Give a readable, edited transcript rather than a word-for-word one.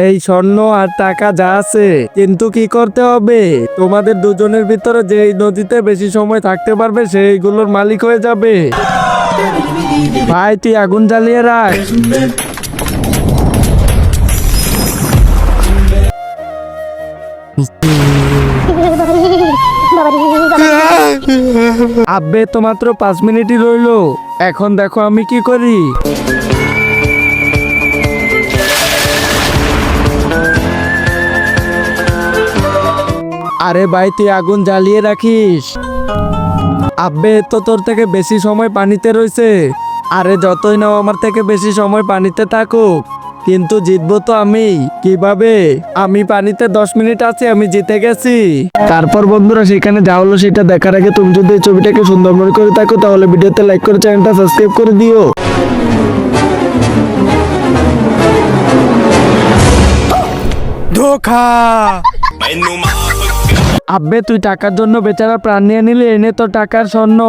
এই স্বর্ণ আর টাকা যা আছে, কিন্তু কি করতে হবে? তোমাদের দুজনের ভিতরে যে এই নদীতে বেশি সময় থাকতে পারবে সেইগুলোর মালিক হয়ে যাবে। ভাই তুই আগুন জ্বালিয়ে রাখ। আব্বে তো মাত্র 5 মিনিটই রইলো, এখন দেখো আমি কি করি। আরে ভাই তুই আগুন জ্বালিয়ে রাখিস। আব্বে তো তোর থেকে বেশি সময় পানিতে রয়েছে। আরে যতই নাও আমার থেকে বেশি সময় পানিতে থাকুক, কিন্তু জিতবো তো আমি। কিভাবে? আমি পানিতে 10 মিনিট আছি, আমি জিতে গেছি। তারপর বন্ধুরা সেখানে যা হলো সেটা দেখার আগে তুমি যদি এই ছবিটাকে সুন্দর মনে করে থাকো তাহলে ভিডিওতে লাইক করে চ্যানেলটা সাবস্ক্রাইব করে দিও। ধোঁকা। আব্বে তুই টাকার জন্য বেচারা প্রাণ নিয়ে নিলি, এনে তো টাকার স্বর্ণ।